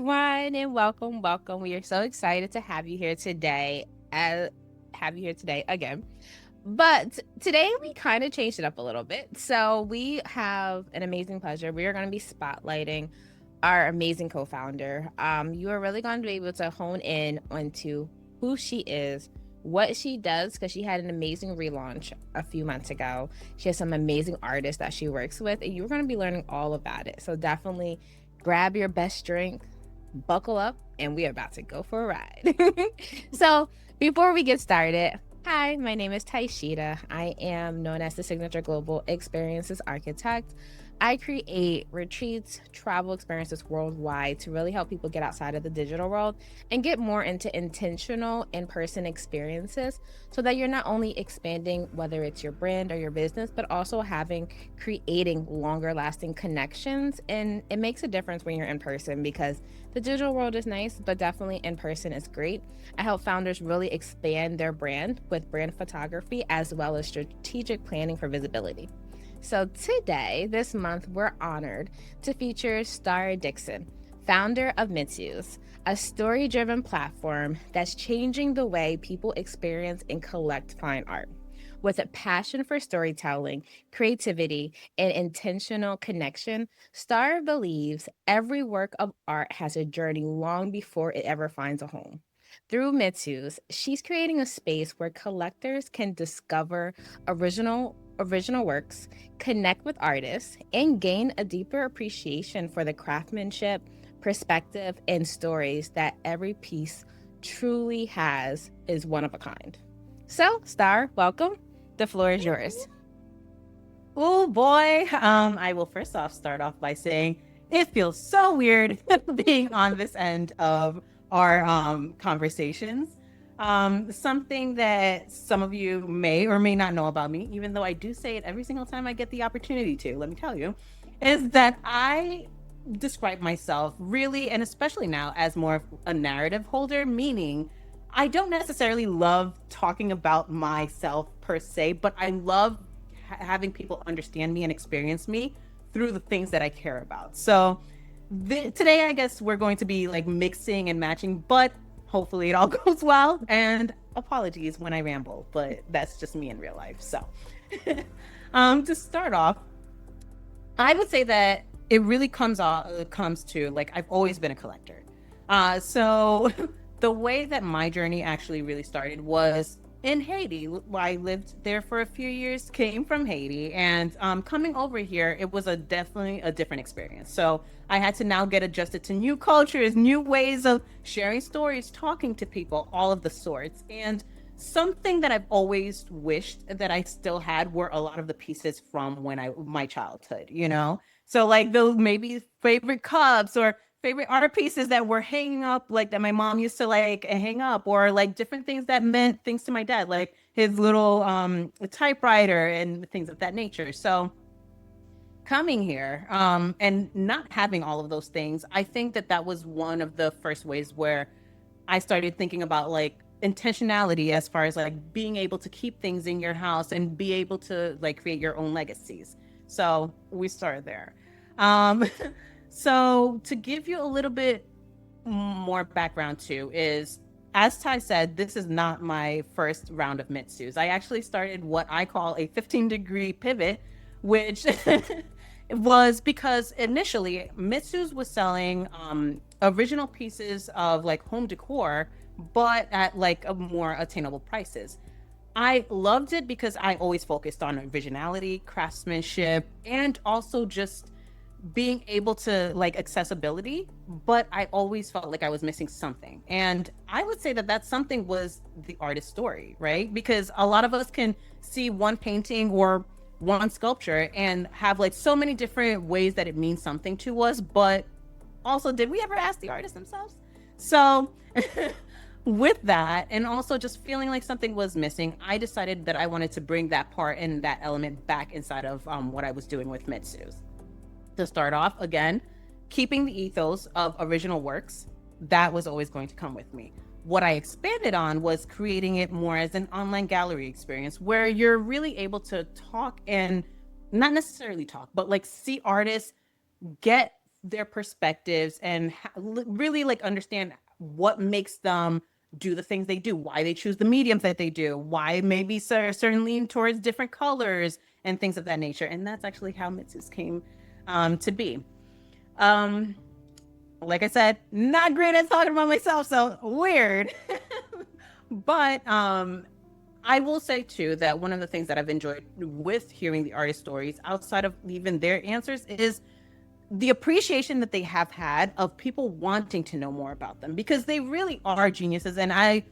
everyone, and welcome. We are so excited to have you here today. Again. But today we kind of changed it up a little bit. So we have an amazing pleasure. We are going to be spotlighting our amazing co-founder. You are really going to be able to hone in onto who she is, what she does, because she had an amazing relaunch a few months ago. She has some amazing artists that she works with, and you're going to be learning all about it. So definitely grab your best drink, buckle up, and we are about to go for a ride. So before we get started, hi, my name is Tysheda. I am known as the Signature Global Experiences Architect. I create retreats, travel experiences worldwide to really help people get outside of the digital world and get more into intentional in-person experiences so that you're not only expanding whether it's your brand or your business, but also creating longer lasting connections. And it makes a difference when you're in person because the digital world is nice, but definitely in person is great. I help founders really expand their brand with brand photography as well as strategic planning for visibility. So today, this month, we're honored to feature Starah Dixon, founder of Mitsooz, a story-driven platform that's changing the way people experience and collect fine art. With a passion for storytelling, creativity, and intentional connection, Starah believes every work of art has a journey long before it ever finds a home. Through Mitsooz, she's creating a space where collectors can discover original works, connect with artists, and gain a deeper appreciation for the craftsmanship, perspective, and stories that every piece truly is one of a kind. So, Star, welcome. The floor is yours. Oh boy. I will first off start off by saying it feels so weird being on this end of our conversations. Something that some of you may or may not know about me, even though I do say it every single time I get the opportunity to, let me tell you, is that I describe myself really, and especially now, as more of a narrative holder, meaning I don't necessarily love talking about myself per se, but I love having people understand me and experience me through the things that I care about. So today, I guess we're going to be like mixing and matching, but hopefully it all goes well. And apologies when I ramble, but that's just me in real life. So to start off, I would say that it really comes to like I've always been a collector. So the way that my journey actually really started was in Haiti. I lived there for a few years, came from Haiti, and coming over here, it was definitely a different experience. So I had to now get adjusted to new cultures, new ways of sharing stories, talking to people, all of the sorts. And something that I've always wished that I still had were a lot of the pieces from my childhood, you know? So like those maybe favorite cups or favorite art pieces that were hanging up, like that my mom used to like hang up, or like different things that meant things to my dad, like his little typewriter and things of that nature. So coming here and not having all of those things, I think that that was one of the first ways where I started thinking about like intentionality as far as like being able to keep things in your house and be able to like create your own legacies. So we started there. Um, so to give you a little bit more background too is, as Ty said, this is not my first round of Mitsooz. I actually started what I call a 15-degree pivot, which was because initially Mitsooz was selling original pieces of like home decor, but at like a more attainable prices. I loved it because I always focused on originality, craftsmanship, and also just being able to like accessibility, but I always felt like I was missing something. And I would say that that something was the artist's story, right? Because a lot of us can see one painting or one sculpture and have like so many different ways that it means something to us, but also, did we ever ask the artist themselves? So with that, and also just feeling like something was missing, I decided that I wanted to bring that part and that element back inside of what I was doing with Mitsooz. To start off, again, keeping the ethos of original works, that was always going to come with me. What I expanded on was creating it more as an online gallery experience where you're really able to talk and not necessarily talk, but like see artists, get their perspectives and really like understand what makes them do the things they do, why they choose the mediums that they do, why maybe certain lean towards different colors and things of that nature. And that's actually how Mitsooz came to be. Like I said, not great at talking about myself, so weird. But I will say too that one of the things that I've enjoyed with hearing the artist stories outside of even their answers is the appreciation that they have had of people wanting to know more about them, because they really are geniuses. And I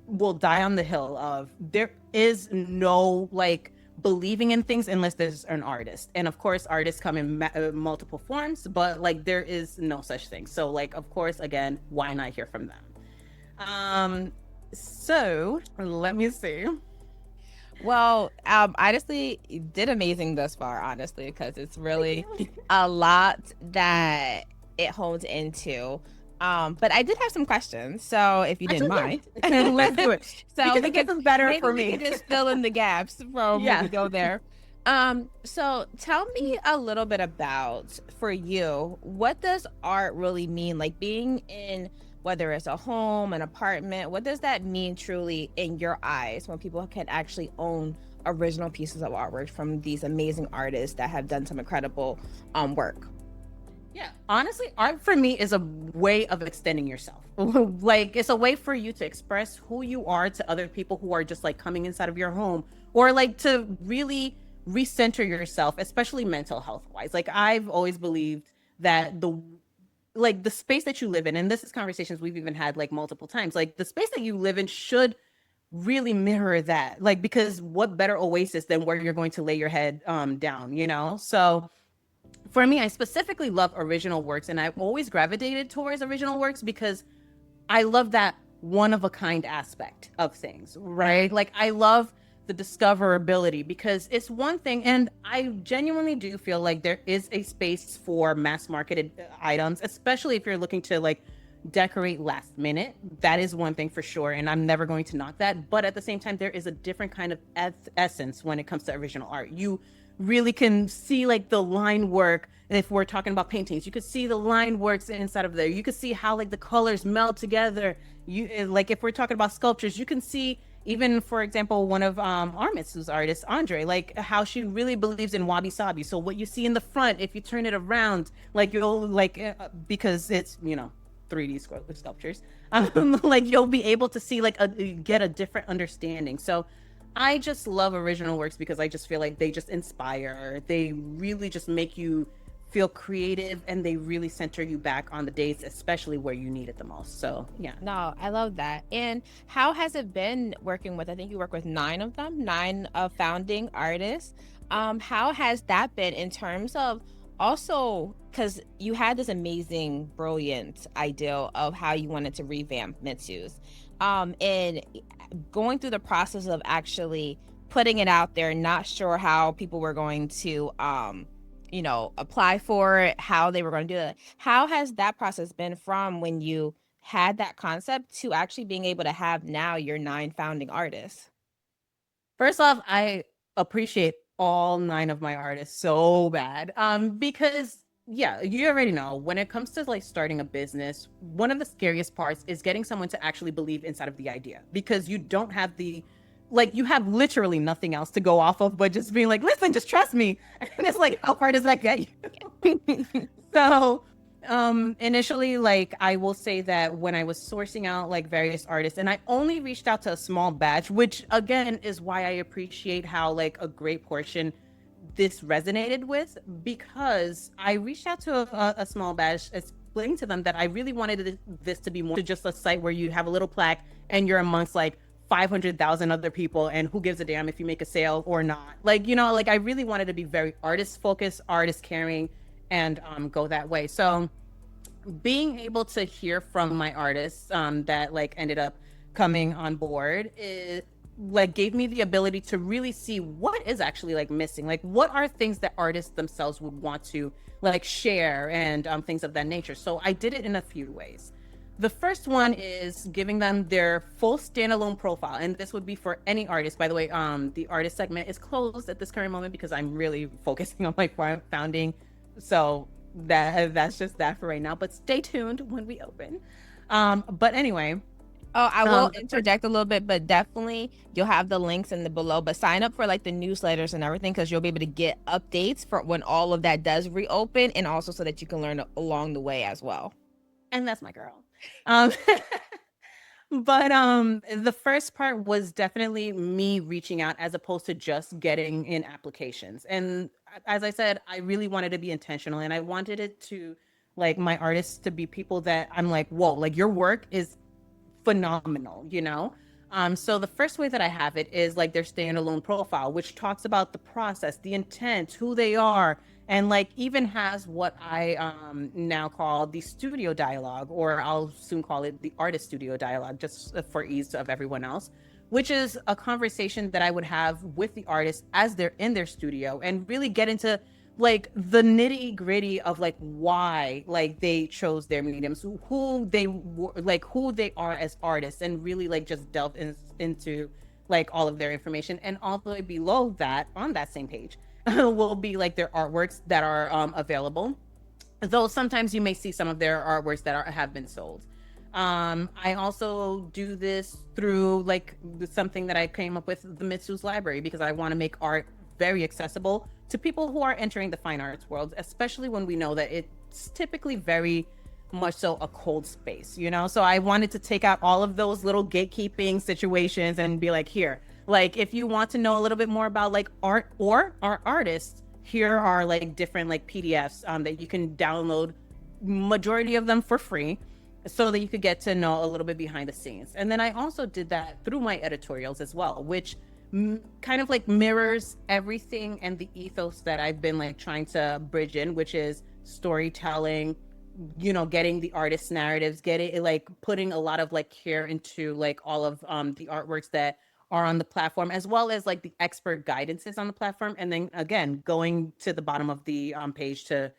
will die on the hill of there is no like believing in things unless there's an artist. And of course artists come in multiple forms, but like there is no such thing. So like, of course, again, why not hear from them? So let me see. Well, honestly, you did amazing thus far, honestly, because it's really a lot that it holds into. But I did have some questions, so if you didn't mind, let's do it. So because it gets better for me. We can just fill in the gaps from when we go there. So tell me a little bit about, for you, what does art really mean? Like being in, whether it's a home, an apartment, what does that mean truly in your eyes when people can actually own original pieces of artwork from these amazing artists that have done some incredible work? Yeah, honestly, art for me is a way of extending yourself. Like it's a way for you to express who you are to other people who are just like coming inside of your home, or like to really recenter yourself, especially mental health wise. Like I've always believed that the space that you live in, and this is conversations we've even had like multiple times, like the space that you live in should really mirror that, like, because what better oasis than where you're going to lay your head down, you know? So for me, I specifically love original works, and I've always gravitated towards original works because I love that one of a kind aspect of things, right? Like I love the discoverability, because it's one thing, and I genuinely do feel like there is a space for mass marketed items, especially if you're looking to like decorate last minute. That is one thing for sure, and I'm never going to knock that. But at the same time, there is a different kind of essence when it comes to original art. You really can see like the line work. And if we're talking about paintings, you could see the line works inside of there. You could see how like the colors meld together. You like, if we're talking about sculptures, you can see, even for example, one of our Mitsooz artists, Andre, like how she really believes in wabi sabi. So what you see in the front, if you turn it around, like you'll like, because it's, you know, 3D sculptures, like you'll be able to see like get a different understanding. So I just love original works because I just feel like they just inspire. They really just make you feel creative, and they really center you back on the days, especially where you need it the most. So yeah. No, I love that. And how has it been working with, I think you work with 9 of them, 9 founding artists. How has that been in terms of also, because you had this amazing, brilliant idea of how you wanted to revamp Mitsooz, and going through the process of actually putting it out there, not sure how people were going to you know, apply for it, how they were going to do it. How has that process been from when you had that concept to actually being able to have now your 9 founding artists? First off, I appreciate all 9 of my artists so bad. Because yeah, you already know, when it comes to like starting a business, one of the scariest parts is getting someone to actually believe inside of the idea, because you don't have you have literally nothing else to go off of but just being like, listen, just trust me. And it's like, how far does that get you? So initially, like I will say that when I was sourcing out like various artists, and I only reached out to a small batch, which again is why I appreciate how like a great portion this resonated with, because I reached out to a small batch, explaining to them that I really wanted this to be more to just a site where you have a little plaque and you're amongst like 500,000 other people, and who gives a damn if you make a sale or not. Like, you know, like I really wanted to be very artist focused, artist caring, and go that way. So being able to hear from my artists that like ended up coming on board is like gave me the ability to really see what is actually like missing, like what are things that artists themselves would want to like share, and things of that nature. So I did it in a few ways. The first one is giving them their full standalone profile, and this would be for any artist. By the way, the artist segment is closed at this current moment because I'm really focusing on my founding. So that's just that for right now. But stay tuned when we open. But anyway, Oh, I will the first, interject a little bit, but definitely you'll have the links in the below. But sign up for like the newsletters and everything because you'll be able to get updates for when all of that does reopen, and also so that you can learn along the way as well. and that's my girl. Um, but the first part was definitely me reaching out as opposed to just getting in applications. And as I said, I really wanted to be intentional, and I wanted it to like my artists to be people that I'm like, whoa, like your work is phenomenal, you know? So the first way that I have it is like their standalone profile, which talks about the process, the intent, who they are, and like even has what I now call the studio dialogue, or I'll soon call it the artist studio dialogue, just for ease of everyone else, which is a conversation that I would have with the artist as they're in their studio and really get into like the nitty gritty of like why like they chose their mediums, who they were, like who they are as artists, and really like just delve into like all of their information. And all the way below that on that same page will be like their artworks that are available, though sometimes you may see some of their artworks that have been sold. I also do this through like something that I came up with, the Mitsooz library, because I want to make art very accessible to people who are entering the fine arts world, especially when we know that it's typically very much so a cold space, you know? So I wanted to take out all of those little gatekeeping situations and be like, here, like, if you want to know a little bit more about like art or our artists, here are like different like PDFs that you can download, majority of them for free, so that you could get to know a little bit behind the scenes. And then I also did that through my editorials as well, which kind of like mirrors everything and the ethos that I've been like trying to bridge in, which is storytelling, you know, getting the artist's narratives, getting like putting a lot of like care into like all of the artworks that are on the platform, as well as like the expert guidances on the platform. And then again, going to the bottom of the page to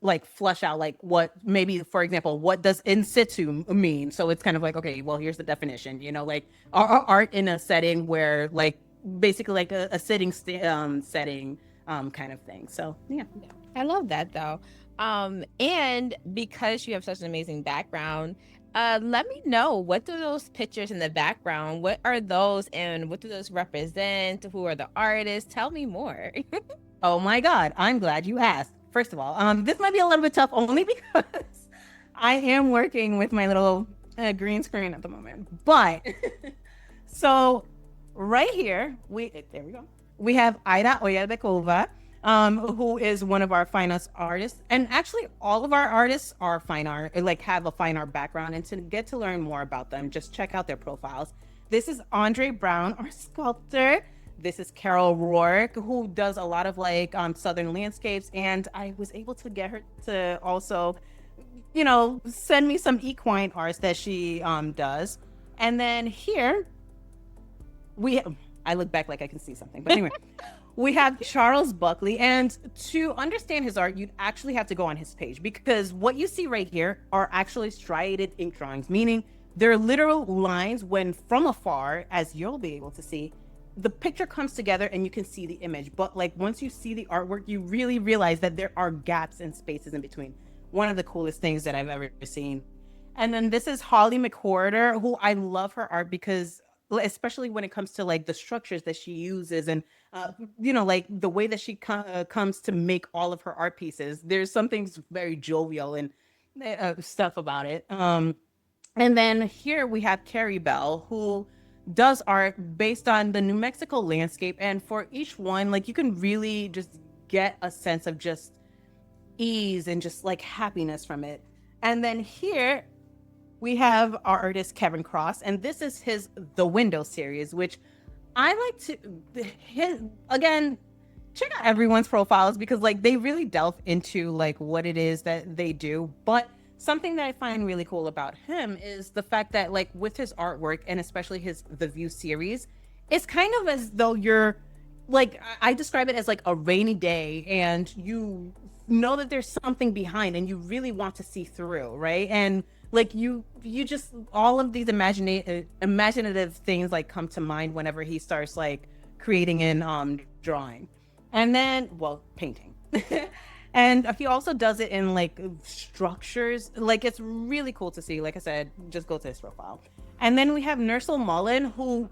like flush out like what maybe, for example, what does in situ mean? So it's kind of like, okay, well, here's the definition, you know, like art in a setting where like basically like a sitting setting kind of thing. So yeah. I love that though. And because you have such an amazing background, let me know, what do those pictures in the background, what are those and what do those represent? Who are the artists? Tell me more. Oh my God, I'm glad you asked. First of all, this might be a little bit tough only because I am working with my little green screen at the moment. But so right here, there we go. We have Ida Oyebekova, who is one of our fine arts artists. And actually, all of our artists are fine art, like have a fine art background. And to get to learn more about them, just check out their profiles. This is Andre Brown, our sculptor. This is Carol Rourke, who does a lot of like Southern landscapes. And I was able to get her to also, you know, send me some equine arts that she does. And then here, I look back like I can see something. But anyway, we have Charles Buckley. And to understand his art, you'd actually have to go on his page, because what you see right here are actually striated ink drawings, meaning they're literal lines when from afar, as you'll be able to see, the picture comes together and you can see the image. But like once you see the artwork, you really realize that there are gaps and spaces in between. One of the coolest things that I've ever seen. And then this is Holly McWhorter, who I love her art because especially when it comes to like the structures that she uses and you know, like the way that she comes to make all of her art pieces. There's something very jovial and stuff about it. And then here we have Carrie Bell, who does art based on the New Mexico landscape. And for each one, like you can really just get a sense of just ease and just like happiness from it. And then here we have our artist Kevin Cross, and this is his The Window series, which I like to again check out everyone's profiles because like they really delve into like what it is that they do. But something that I find really cool about him is the fact that like with his artwork, and especially his The View series, it's kind of as though you're like, I describe it as like a rainy day and you know that there's something behind and you really want to see through, right? And like you just, all of these imaginative things like come to mind whenever he starts like creating and drawing. And then, well, painting. And he also does it in like structures. Like it's really cool to see. Like I said, just go to his profile. And then we have Nursel Mullen, who,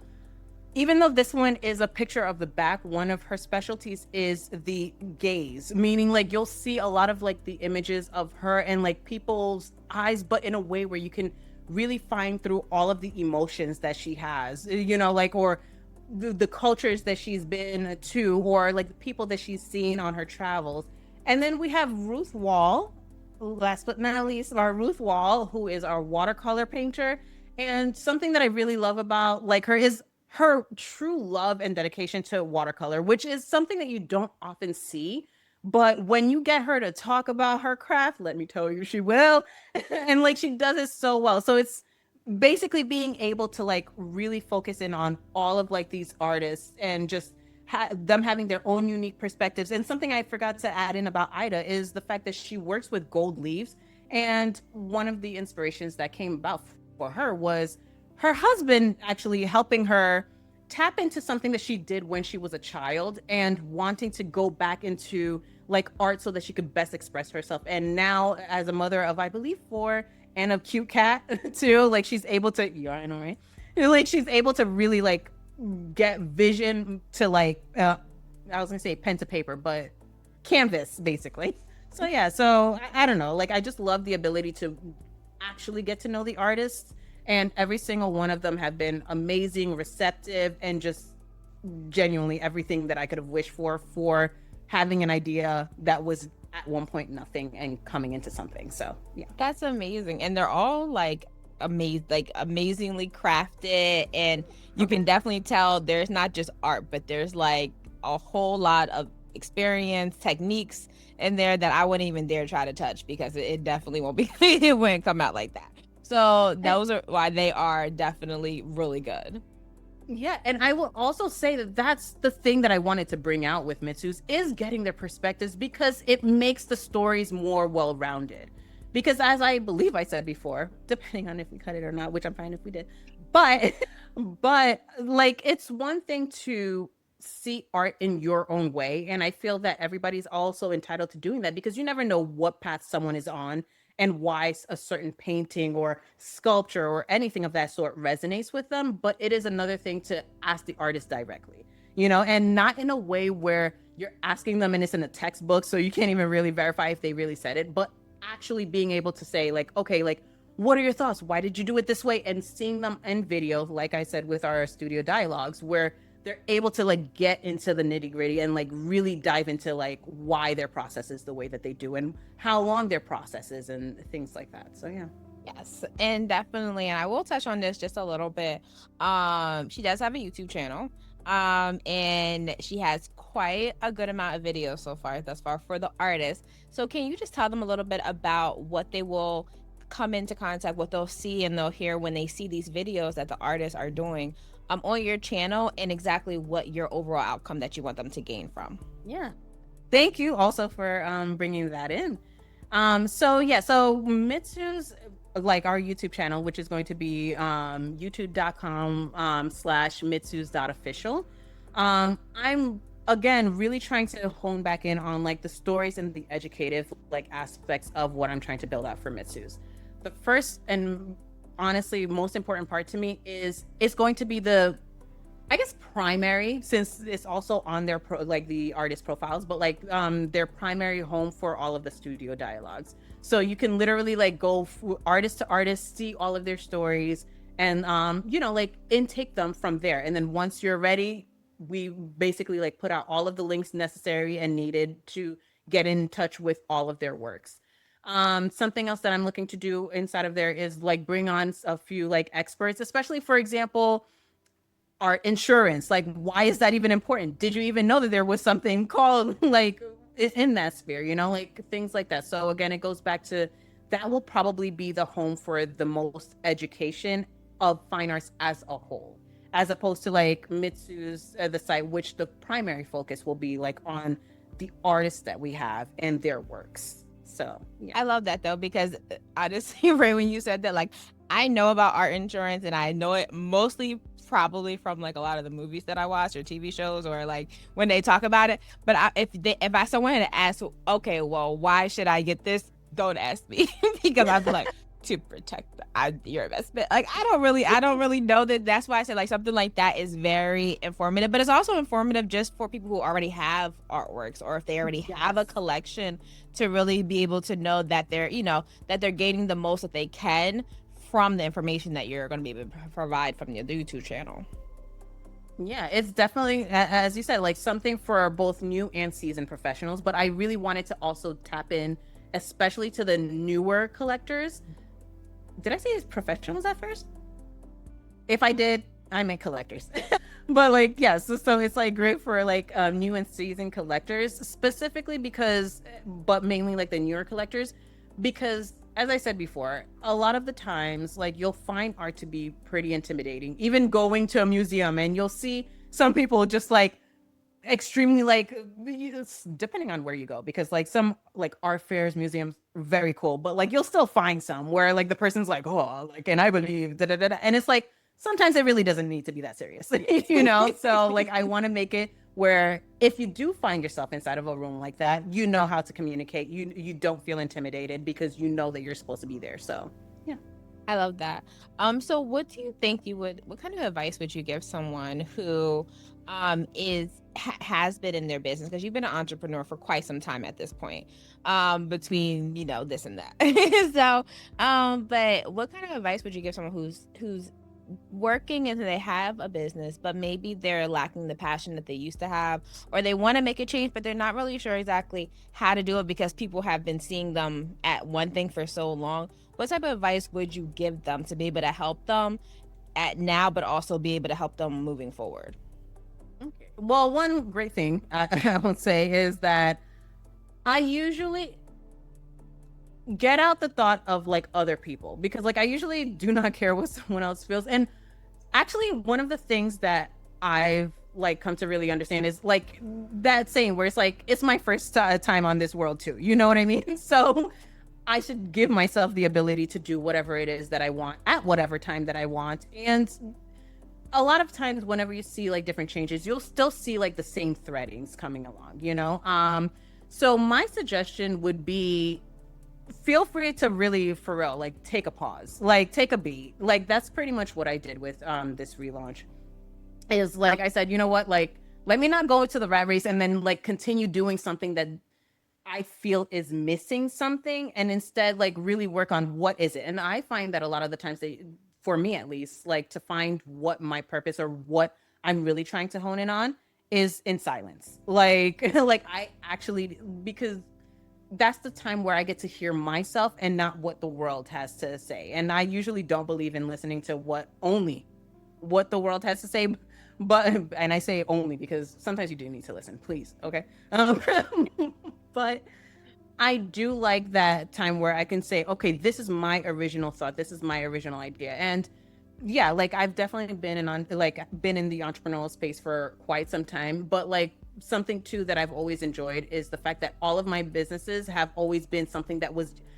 even though this one is a picture of the back, one of her specialties is the gaze, meaning like you'll see a lot of like the images of her and like people's eyes, but in a way where you can really find through all of the emotions that she has, you know, like, or the cultures that she's been to, or like the people that she's seen on her travels. And then we have Ruth Wall, last but not least, our Ruth Wall, who is our watercolor painter. And something that I really love about like her is her true love and dedication to watercolor, which is something that you don't often see. But when you get her to talk about her craft, let me tell you, she will. And like she does it so well. So it's basically being able to like really focus in on all of like these artists and just them having their own unique perspectives. And something I forgot to add in about Ida is the fact that she works with gold leaves. And one of the inspirations that came about for her was her husband actually helping her tap into something that she did when she was a child and wanting to go back into like art so that she could best express herself. And now, as a mother of, I believe, four and a cute cat too, like she's able to, yeah, I know, right? Like she's able to really like get vision to like, I was gonna say pen to paper, but canvas basically. So yeah, so I don't know, like I just love the ability to actually get to know the artists, and every single one of them have been amazing, receptive, and just genuinely everything that I could have wished for having an idea that was at one point nothing and coming into something. So yeah, That's amazing. And they're all like amazingly crafted, and you can definitely tell there's not just art, but there's like a whole lot of experience, techniques in there that I wouldn't even dare try to touch, because it definitely won't be it wouldn't come out like that. So those are why they are definitely really good. yeah, and I will also say that that's the thing that I wanted to bring out with Mitsooz is getting their perspectives, because it makes the stories more well-rounded. Because as I believe I said before, depending on if we cut it or not, which I'm fine if we did, but but like it's one thing to see art in your own way, and I feel that everybody's also entitled to doing that, because you never know what path someone is on and why a certain painting or sculpture or anything of that sort resonates with them. But it is another thing to ask the artist directly, you know, and not in a way where you're asking them and it's in a textbook, so you can't even really verify if they really said it, but actually being able to say like, okay, like, what are your thoughts? Why did you do it this way? And seeing them in video, like I said, with our studio dialogues, where they're able to like get into the nitty gritty and like really dive into like why their process is the way that they do and how long their process is and things like that. So yeah. Yes, and definitely, and I will touch on this just a little bit. She does have a YouTube channel. And she has quite a good amount of videos so far, thus far, for the artists. So can you just tell them a little bit about what they will come into contact, what they'll see and they'll hear when they see these videos that the artists are doing on your channel, and exactly what your overall outcome that you want them to gain from? Yeah. Thank you also for bringing that in. So yeah, so Mitsooz, like our YouTube channel, which is going to be youtube.com/mitsooz.official. I'm again really trying to hone back in on like the stories and the educative like aspects of what I'm trying to build out for Mitsooz. The first and honestly most important part to me is it's going to be the, I guess, primary, since it's also on their like the artist profiles, but like their primary home for all of the studio dialogues. So you can literally like go artist to artist, see all of their stories, and you know, like intake them from there. And then once you're ready, we basically like put out all of the links necessary and needed to get in touch with all of their works. Something else that I'm looking to do inside of there is like bring on a few like experts, especially for example, our insurance. Like, why is that even important? Did you even know that there was something called like in that sphere, you know, like things like that. So again, it goes back to that will probably be the home for the most education of fine arts as a whole, as opposed to like Mitsooz, the site, which the primary focus will be like on the artists that we have and their works. So yeah. I love that though, because honestly, right when you said that, like I know about art insurance and I know it mostly probably from like a lot of the movies that I watch or TV shows or like when they talk about it. But if I someone had to ask, okay, well, why should I get this? Don't ask me because I'd be like to protect your investment. Like I don't really know that. That's why I said like something like that is very informative, but it's also informative just for people who already have artworks or if they already have a collection to really be able to know that they're that they're gaining the most that they can from the information that you're going to be able to provide from your YouTube channel. Yeah, it's definitely, as you said, like something for both new and seasoned professionals. But I really wanted to also tap in, especially to the newer collectors. Did I say it's professionals at first? If I did, I meant collectors. But like, yeah, so it's like great for like new and seasoned collectors, specifically because, but mainly like the newer collectors, because as I said before, a lot of the times, like you'll find art to be pretty intimidating. Even going to a museum and you'll see some people just like extremely like, depending on where you go, because like some like art fairs, museums, very cool, but like you'll still find some where like the person's like, oh, like, and I believe da da da, and it's like sometimes it really doesn't need to be that serious, you know. So like I want to make it where if you do find yourself inside of a room like that, you know how to communicate. You don't feel intimidated because you know that you're supposed to be there. So yeah. I love that. So what do you think what kind of advice would you give someone who has been in their business, because you've been an entrepreneur for quite some time at this point, between this and that. So but what kind of advice would you give someone who's working and they have a business, but maybe they're lacking the passion that they used to have, or they want to make a change, but they're not really sure exactly how to do it because people have been seeing them at one thing for so long? What type of advice would you give them to be able to help them at now, but also be able to help them moving forward? Okay. Well, one great thing I would say is that I usually get out the thought of like other people, because like I usually do not care what someone else feels. And actually one of the things that I've like come to really understand is like that saying where it's like it's my first time on this world too, you know what I mean? So I should give myself the ability to do whatever it is that I want at whatever time that I want. And a lot of times whenever you see like different changes, you'll still see like the same threadings coming along, you know. So my suggestion would be, feel free to really, for real, like take a pause, like take a beat. Like that's pretty much what I did with this relaunch. Is like I said, you know what, like let me not go into the rat race and then like continue doing something that I feel is missing something, and instead like really work on what is it. And I find that a lot of the times for me at least, like to find what my purpose or what I'm really trying to hone in on is in silence. Like like I actually, because that's the time where I get to hear myself and not what the world has to say. And I usually don't believe in listening to only what the world has to say. But, and I say only because sometimes you do need to listen, please. Okay. But I do like that time where I can say, okay, this is my original thought. This is my original idea. And yeah, like I've definitely been in the entrepreneurial space for quite some time, but like something too that I've always enjoyed is the fact that all of my businesses have always been something that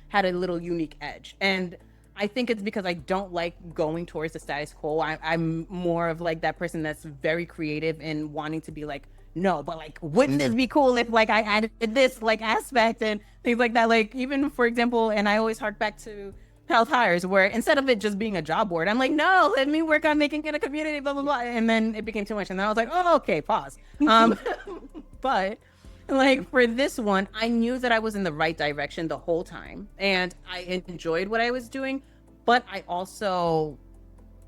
had a little unique edge. And I think it's because I don't like going towards the status quo. I'm more of like that person that's very creative and wanting to be like, no, but like, wouldn't this be cool if like I added this like aspect and things like that? Like even for example, and I always hark back to Health Hires, where instead of it just being a job board, I'm like, no, let me work on making it a community, blah, blah, blah. And then it became too much. And then I was like, oh, okay, pause. But like for this one, I knew that I was in the right direction the whole time. And I enjoyed what I was doing, but I also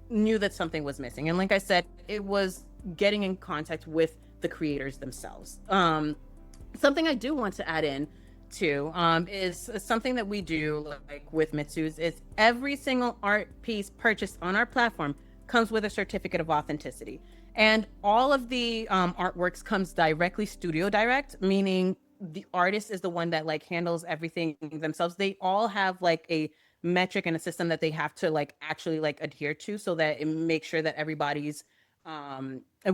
knew that something was missing. And like I said, it was getting in contact with the creators themselves. Something I do want to add in too is something that we do like with Mitsooz is every single art piece purchased on our platform comes with a certificate of authenticity, and all of the artworks comes directly studio direct, meaning the artist is the one that like handles everything themselves. They all have like a metric and a system that they have to like actually like adhere to, so that it makes sure that everybody's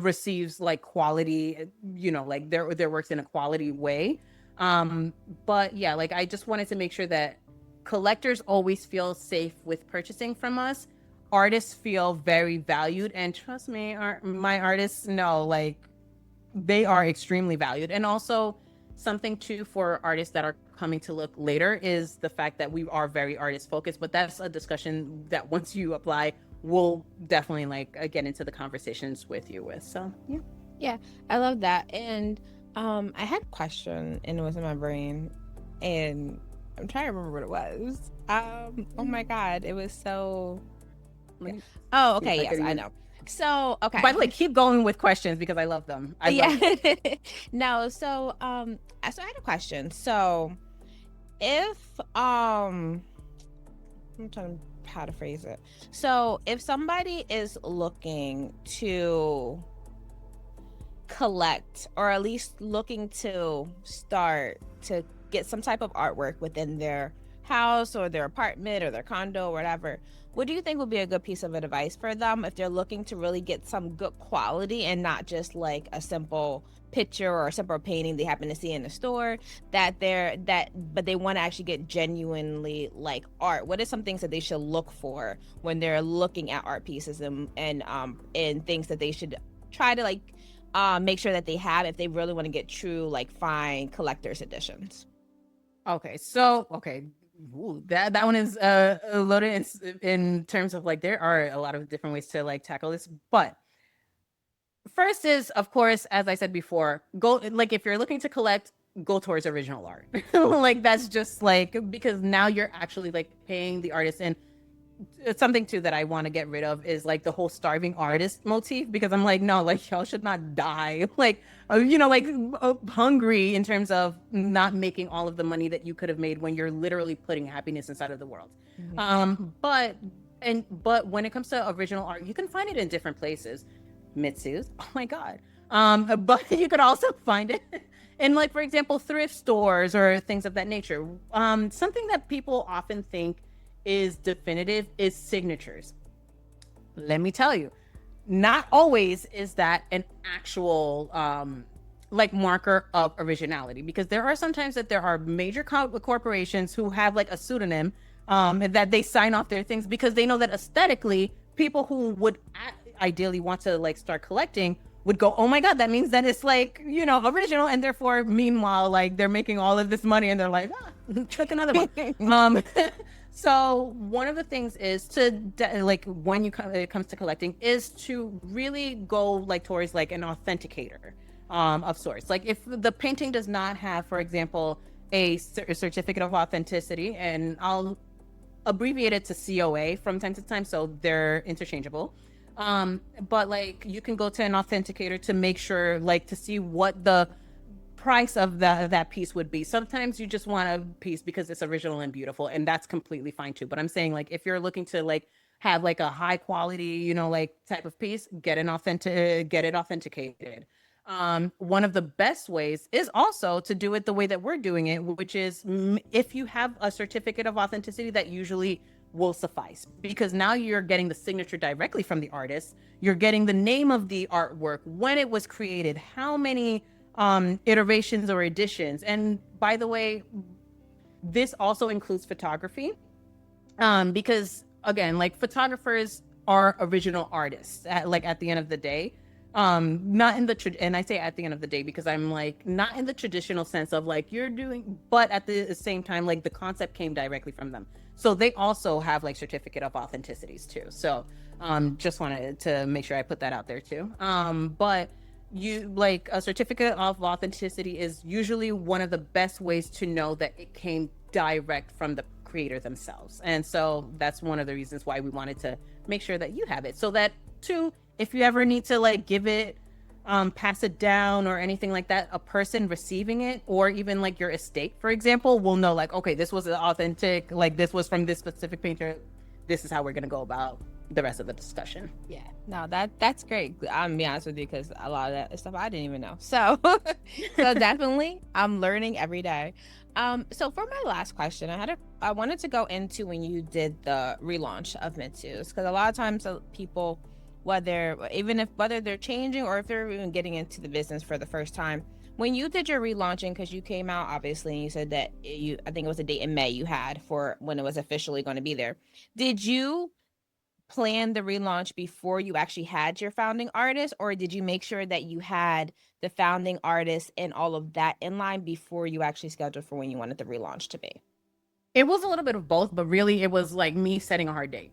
receives like quality, you know, like their works in a quality way. But yeah, like I just wanted to make sure that collectors always feel safe with purchasing from us. artists feel very valued, and trust me, my artists know, like, they are extremely valued. And also something too for artists that are coming to look later is the fact that we are very artist focused, but that's a discussion that once you apply, we'll definitely like get into the conversations with you with. So yeah. Yeah, I love that. And I had a question and it was in my brain and I'm trying to remember what it was. Oh my God, it was so Oh, okay, yes, I know. So, okay. By the way, keep going with questions because I love them. Yeah. No, so I had a question. So if I'm trying to how to phrase it. So if somebody is looking to collect or at least looking to start to get some type of artwork within their house or their apartment or their condo or whatever, what do you think would be a good piece of advice for them if they're looking to really get some good quality and not just like a simple picture or a simple painting they happen to see in the store but they want to actually get genuinely like art? What are some things that they should look for when they're looking at art pieces and things that they should try to like make sure that they have if they really want to get true like fine collector's editions? Okay. Ooh, that one is loaded in terms of like there are a lot of different ways to like tackle this, but first is, of course, as I said before, go like if you're looking to collect, go towards original art. Like that's just like because now you're actually like paying the artist. And it's something too that I want to get rid of is like the whole starving artist motif, because I'm like, no, like y'all should not die like hungry in terms of not making all of the money that you could have made when you're literally putting happiness inside of the world. But when it comes to original art, you can find it in different places. Mitsooz, oh my God. But you could also find it in, like, for example, thrift stores or things of that nature. Something that people often think is definitive is signatures. Let me tell you, not always is that an actual like marker of originality, because there are sometimes that there are major corporations who have like a pseudonym that they sign off their things because they know that aesthetically people who would ideally want to like start collecting would go, oh my God, that means that it's like, original. And therefore, meanwhile, like they're making all of this money and they're like, check another one. So one of the things is to like when it comes to collecting is to really go like towards like an authenticator of sorts. Like if the painting does not have, for example, a certificate of authenticity, and I'll abbreviate it to COA from time to time, so they're interchangeable. But like you can go to an authenticator to make sure, like, to see what the price of that piece would be. Sometimes you just want a piece because it's original and beautiful, and that's completely fine too. But I'm saying, like, if you're looking to like have like a high quality, like type of piece, get it authenticated. One of the best ways is also to do it the way that we're doing it, which is if you have a certificate of authenticity, that usually will suffice, because now you're getting the signature directly from the artist. You're getting the name of the artwork, when it was created, how many iterations or editions. And by the way, this also includes photography, because again, like, photographers are original artists at the end of the day. Not in the and I say at the end of the day because I'm like not in the traditional sense of like you're doing, but at the same time, like the concept came directly from them, so they also have like certificate of authenticities too. So just wanted to make sure I put that out there too. But you, like, a certificate of authenticity is usually one of the best ways to know that it came direct from the creator themselves. And so that's one of the reasons why we wanted to make sure that you have it, so that too, if you ever need to like give it, pass it down or anything like that, a person receiving it, or even like your estate, for example, will know like, okay, this was authentic, like this was from this specific painter. This is how we're going to go about the rest of the discussion. Yeah, no, that's great. I'm gonna be honest with you, because a lot of that stuff I didn't even know. So, so definitely, I'm learning every day. So for my last question, I wanted to go into when you did the relaunch of Mitsooz, because a lot of times people, whether they're changing or if they're even getting into the business for the first time, when you did your relaunching, because you came out obviously and you said that I think it was a date in May you had for when it was officially going to be there. Did you plan the relaunch before you actually had your founding artist, or did you make sure that you had the founding artist and all of that in line before you actually scheduled for when you wanted the relaunch to be? It was a little bit of both, but really it was like me setting a hard date.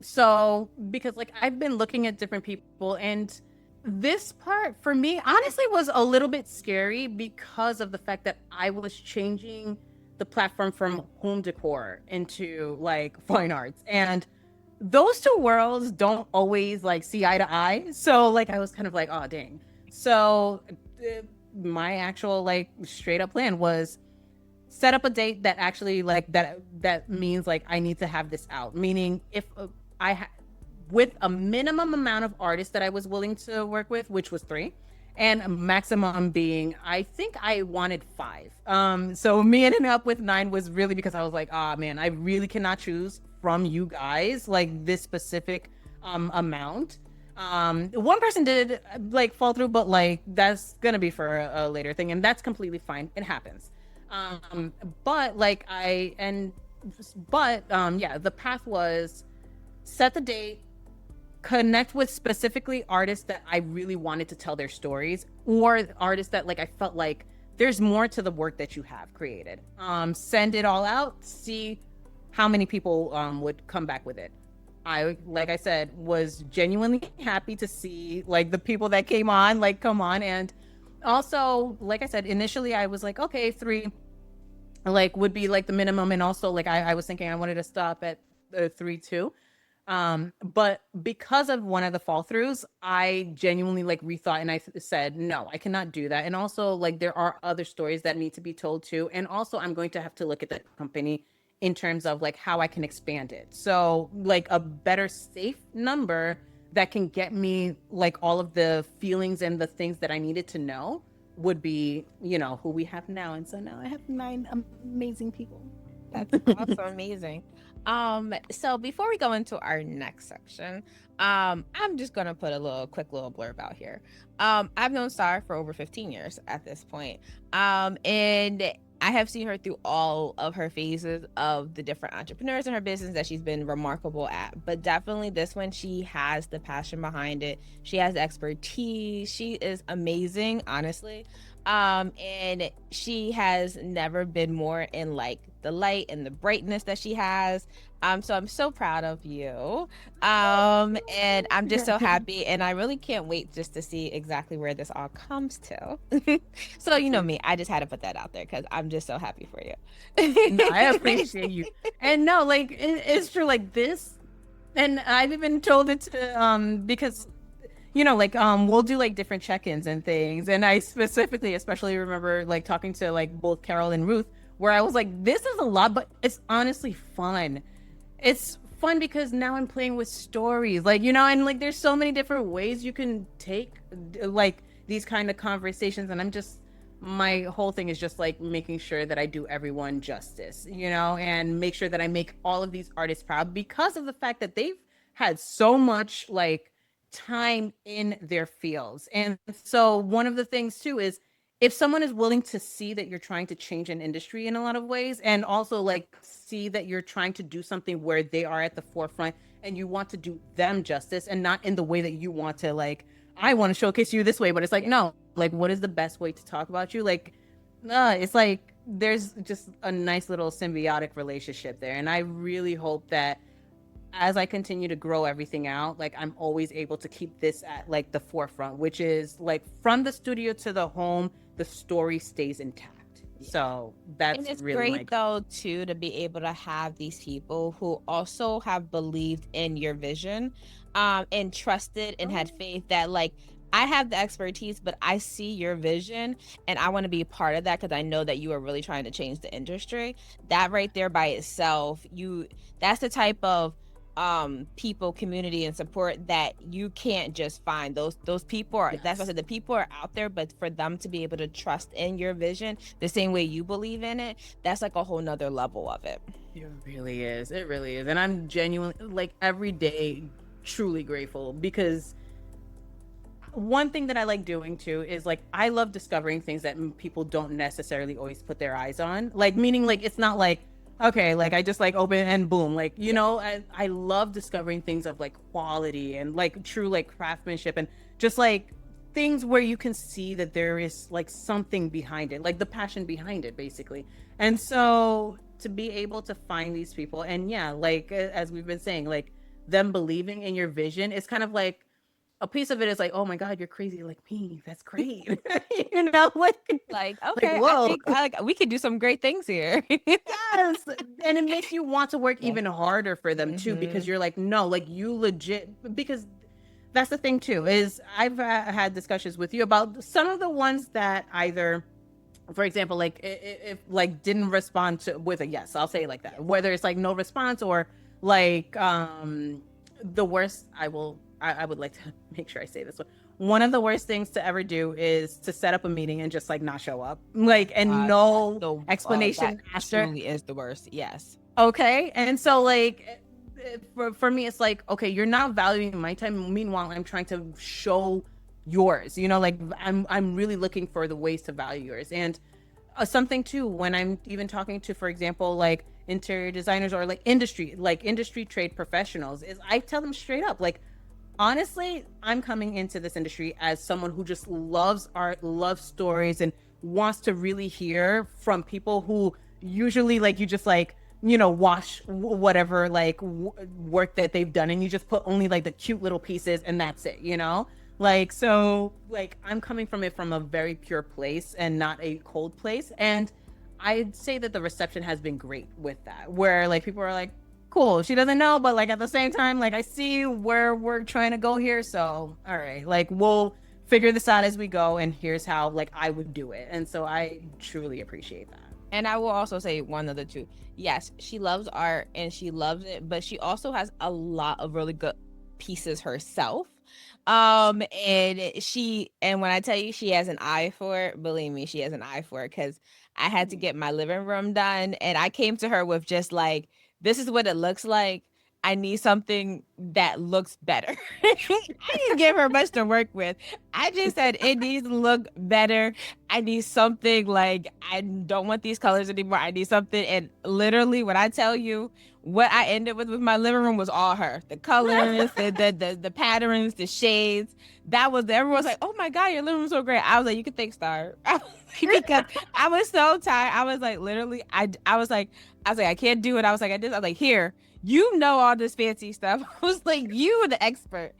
So because like I've been looking at different people, and this part for me honestly was a little bit scary because of the fact that I was changing the platform from home decor into like fine arts. And those two worlds don't always like see eye to eye. So like I was kind of like, oh dang. So my actual like straight up plan was set up a date that actually like that means like I need to have this out, meaning if with a minimum amount of artists that I was willing to work with, which was 3, and a maximum being I think I wanted 5. So me ending up with 9 was really because I was like, ah man, I really cannot choose from you guys like this specific amount. One person did like fall through, but like that's gonna be for a later thing, and that's completely fine. It happens. But like yeah, the path was set the date, connect with specifically artists that I really wanted to tell their stories, or artists that like I felt like there's more to the work that you have created. Send it all out, see how many people would come back with it. I, like I said, was genuinely happy to see like the people that came on, like come on. And also, like I said, initially I was like, okay, 3 like would be like the minimum. And also like I was thinking I wanted to stop at 3 too. But because of one of the fall throughs, I genuinely like rethought and I said, no, I cannot do that. And also like there are other stories that need to be told too. And also I'm going to have to look at the company in terms of like how I can expand it. So like a better safe number that can get me like all of the feelings and the things that I needed to know would be, you know, who we have now. And so now I have 9 amazing people. That's also amazing. So before we go into our next section, I'm just gonna put a quick little blurb out here. I've known Starah for over 15 years at this point. And I have seen her through all of her phases of the different entrepreneurs in her business that she's been remarkable at. But definitely this one, she has the passion behind it. She has the expertise. She is amazing, honestly. And she has never been more in like the light and the brightness that she has. So I'm so proud of you. And I'm just so happy, and I really can't wait just to see exactly where this all comes to. So you know me, I just had to put that out there because I'm just so happy for you. No, I appreciate you. And no, like it's true, like this, and I've even told it to because you know, like we'll do like different check-ins and things, and I specifically especially remember like talking to like both Carol and Ruth, where I was like, this is a lot, but it's honestly fun. It's fun because now I'm playing with stories, like, you know, and like there's so many different ways you can take like these kind of conversations, and I'm just, my whole thing is just like making sure that I do everyone justice, you know, and make sure that I make all of these artists proud because of the fact that they've had so much like time in their fields. And so one of the things too is if someone is willing to see that you're trying to change an industry in a lot of ways, and also like see that you're trying to do something where they are at the forefront and you want to do them justice and not in the way that you want to, like, I want to showcase you this way, but it's like, no, like, what is the best way to talk about you? Like, it's like there's just a nice little symbiotic relationship there. And I really hope that as I continue to grow everything out, like I'm always able to keep this at like the forefront, which is like from the studio to the home, the story stays intact. So that's, and it's really great though too to be able to have these people who also have believed in your vision, and trusted and had faith that like I have the expertise, but I see your vision and I want to be a part of that because I know that you are really trying to change the industry. That right there by itself, that's the type of people, community, and support that you can't just find. Those people are, yes. That's what I said, the people are out there, but for them to be able to trust in your vision the same way you believe in it, that's like a whole nother level of it. It really is. It really is. And I'm genuinely, like, every day truly grateful because one thing that I like doing too is like I love discovering things that people don't necessarily always put their eyes on. Like, meaning like it's not like, okay, like I just like open and boom, like, you know, I love discovering things of like quality and like true like craftsmanship and just like things where you can see that there is like something behind it, like the passion behind it, basically. And so to be able to find these people, and yeah, like as we've been saying, like them believing in your vision, it's kind of like a piece of it is like, oh my God, you're crazy like me. That's great. You know, Like, like okay, whoa. like we could do some great things here. Yes. And it makes you want to work even harder for them too, because Mhm. you're like, no, like you legit, because that's the thing too, is I've had discussions with you about some of the ones that either, for example, like if like didn't respond to with a yes, I'll say it like that, whether it's like no response or like the worst, I would like to make sure I say this one of the worst things to ever do is to set up a meeting and just like not show up, like, and no So that explanation after. truly is the worst. Yes. Okay. And so like for me it's like, okay, you're not valuing my time, meanwhile I'm trying to show yours, you know, like I'm really looking for the ways to value yours. And something too, when I'm even talking to, for example, like interior designers or like industry trade professionals, is I tell them straight up, like, honestly, I'm coming into this industry as someone who just loves art, loves stories, and wants to really hear from people who usually like you just like, you know, wash whatever like work that they've done, and you just put only like the cute little pieces and that's it, you know? Like, so like I'm coming from it from a very pure place and not a cold place. And I'd say that the reception has been great with that, where like people are like, cool, she doesn't know, but like at the same time, like I see where we're trying to go here. So, all right, like we'll figure this out as we go. And here's how like I would do it. And so I truly appreciate that. And I will also say one other too. Yes, she loves art and she loves it, but she also has a lot of really good pieces herself. And when I tell you she has an eye for it, believe me, she has an eye for it, because I had to get my living room done and I came to her with just like, this is what it looks like. I need something that looks better. I didn't give her much to work with. I just said it needs to look better. I need something like, I don't want these colors anymore. I need something. And literally, when I tell you what I ended with my living room was all her. The colors, the patterns, the shades. That was, everyone was like, oh my God, your living room's so great. I was like, you can thank Star. Because I was so tired. I was like, literally, I was like, I can't do it. I was like, here, you know all this fancy stuff. I was like, you are the expert.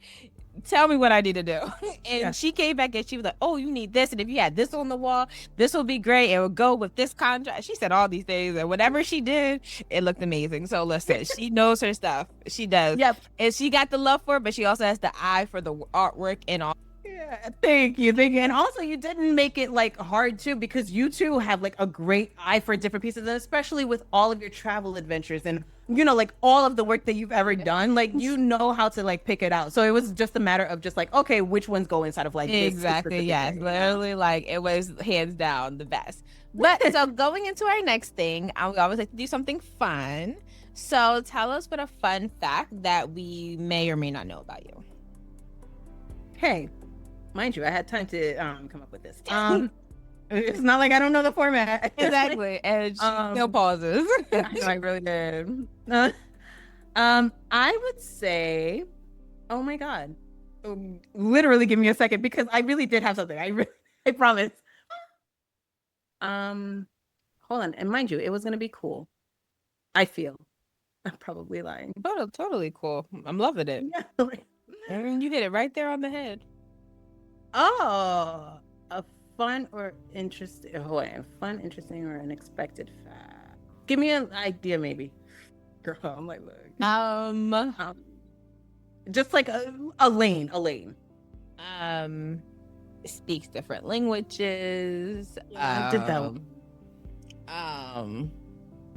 Tell me what I need to do. And she came back and she was like, oh, you need this. And if you had this on the wall, this will be great. It would go with this contrast. She said all these things. And whatever she did, it looked amazing. So listen, she knows her stuff. She does. Yep. And she got the love for it, but she also has the eye for the artwork and all. Yeah, thank you. And also you didn't make it like hard too, because you too have like a great eye for different pieces, and especially with all of your travel adventures and, you know, like all of the work that you've ever done, like you know how to like pick it out. So it was just a matter of just like, okay, which ones go inside of like this Exactly. Yes. area, Literally, like it was hands down the best. But so going into our next thing, I would always like to do something fun. So tell us what a fun fact that we may or may not know about you. Hey, mind you, I had time to come up with this. It's not like I don't know the format. Exactly. And no pauses. I know, I really did. I would say, oh my God, literally give me a second, because I really did have something. I promise. Hold on, and mind you, it was gonna be cool. I feel I'm probably lying. Totally cool. I'm loving it. Yeah. And you hit it right there on the head. Oh, a fun or interesting. Oh, wait, a fun, interesting, or unexpected fact. Give me an idea, maybe. Girl, I'm like, look. Just like a lane. Speaks different languages. Yeah, I did that one.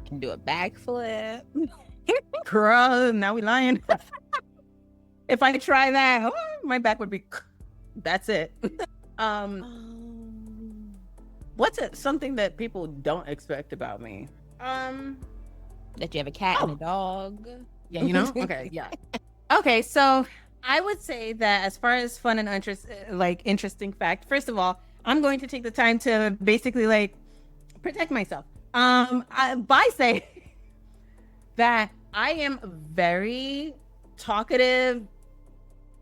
Can do a backflip. Girl, now we lying. If I try that, my back would be. That's it. What's it? Something that people don't expect about me. That you have a cat and a dog. Yeah, you know. Okay, yeah. Okay, so I would say that as far as fun and interesting fact, first of all, I'm going to take the time to basically like protect myself. By saying that I am very talkative,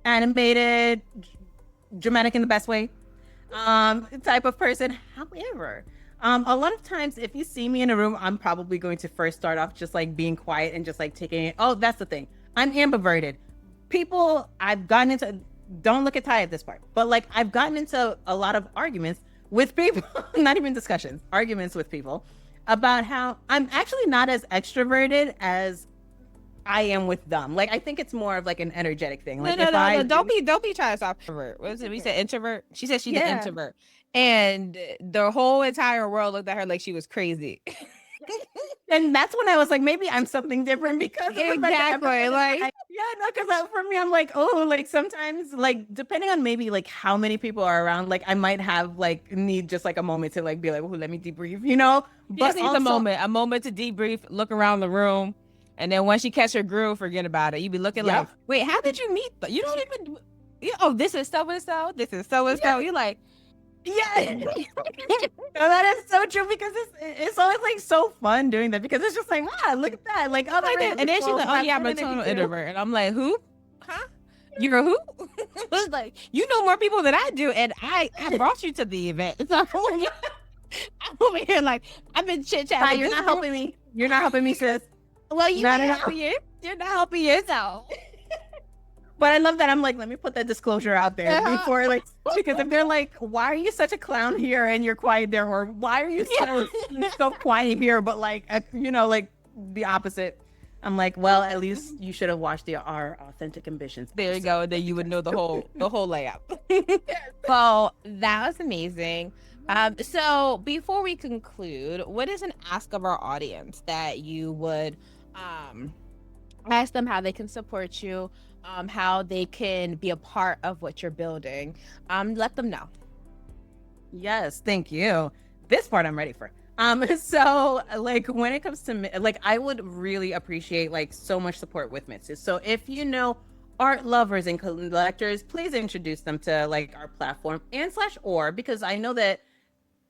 animated, dramatic in the best way, type of person. However, a lot of times if you see me in a room, I'm probably going to first start off just like being quiet and just like taking it. Oh, that's the thing. I'm ambiverted. People I've gotten into, don't look at Ty at this part, but like I've gotten into a lot of arguments with people, not even discussions, arguments with people about how I'm actually not as extroverted as I am with them. Like I think it's more of like an energetic thing. Like No. Don't be trying to stop introvert. What was it? We said introvert. She said she's an introvert, and the whole entire world looked at her like she was crazy. And that's when I was like, maybe I'm something different because exactly. Like yeah, no, because for me, I'm like, oh, like sometimes, like depending on maybe like how many people are around, like I might have like need just like a moment to like be like, oh, let me debrief, you know. But it's a moment to debrief, look around the room, and then once you catch your groove, forget about it. You be looking like, wait, how did you meet? You don't even. Oh, this is so and so. This is so and so. You're like. Yeah, no, that is so true because it's always like so fun doing that because it's just like look at that like other and then she's like, oh yeah, I'm a total introvert, and I'm like, who? Huh? You're a who? It's like you know more people than I do, and I brought you to the event. So I'm over here like I've been chit chatting. You're not helping me. You're not helping me, sis. Well, you're not helping yourself. But I love that. I'm like, let me put that disclosure out there before, like, because if they're like, why are you such a clown here and you're quiet there, or why are you so quiet here, but like, you know, like the opposite. I'm like, well, at least you should have watched our Authentic Ambitions. There you go. Then you would know the whole layout. Well, that was amazing. So before we conclude, what is an ask of our audience that you would ask them how they can support you? How they can be a part of what you're building. Let them know. Yes, thank you. This part I'm ready for. So like when it comes to like, I would really appreciate like so much support with Mitsooz. So if you know art lovers and collectors, please introduce them to like our platform and /or, because I know that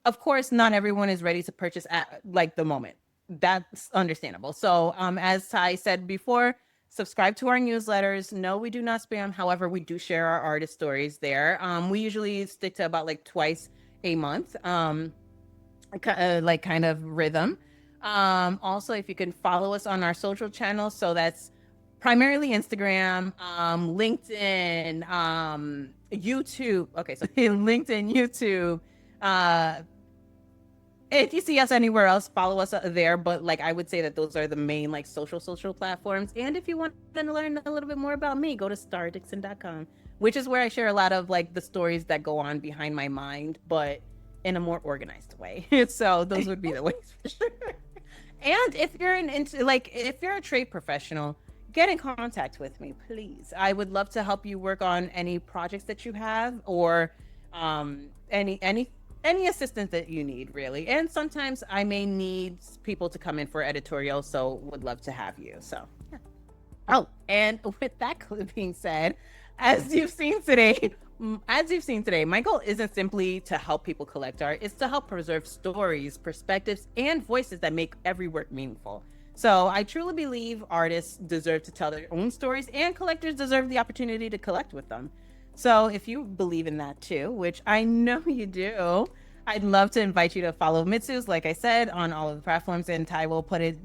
of course not everyone is ready to purchase at like the moment. That's understandable. So as Ty said before, subscribe to our newsletters. No, we do not spam. However, we do share our artist stories there. We usually stick to about like twice a month, like kind of rhythm. Also, if you can follow us on our social channels, so that's primarily Instagram, LinkedIn, YouTube. Okay, so LinkedIn, YouTube. If you see us anywhere else, follow us there. But like, I would say that those are the main like social platforms. And if you want to learn a little bit more about me, go to StarahDixon.com, which is where I share a lot of like the stories that go on behind my mind, but in a more organized way. So those would be the ways for sure. And if you're if you're a trade professional, get in contact with me, please. I would love to help you work on any projects that you have, or any assistance that you need, really. And sometimes I may need people to come in for editorial, so would love to have you. So yeah. Oh, and with that being said, as you've seen today, my goal isn't simply to help people collect art. It's to help preserve stories, perspectives, and voices that make every work meaningful. So I truly believe artists deserve to tell their own stories, and collectors deserve the opportunity to collect with them. So if you believe in that too, which I know you do, I'd love to invite you to follow Mitsooz, like I said, on all of the platforms, and Ty will put it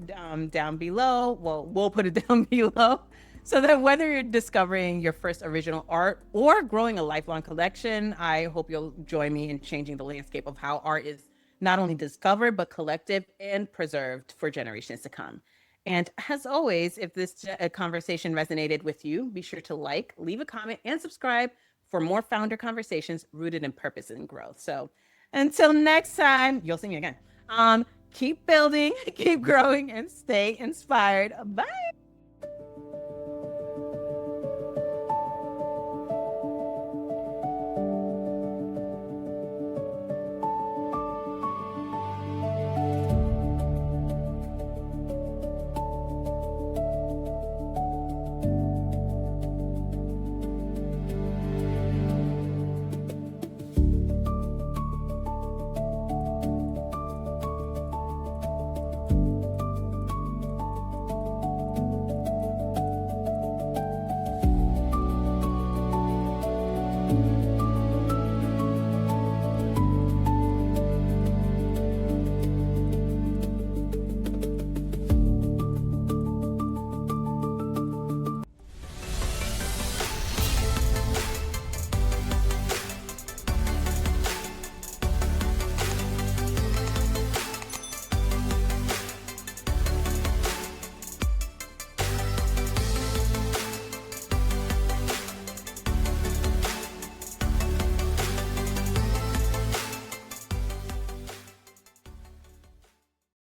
down below. Well, we'll put it down below, so that whether you're discovering your first original art or growing a lifelong collection, I hope you'll join me in changing the landscape of how art is not only discovered, but collected and preserved for generations to come. And as always, if this conversation resonated with you, be sure to like, leave a comment, and subscribe for more founder conversations rooted in purpose and growth. So until next time, you'll see me again. Keep building, keep growing, and stay inspired. Bye.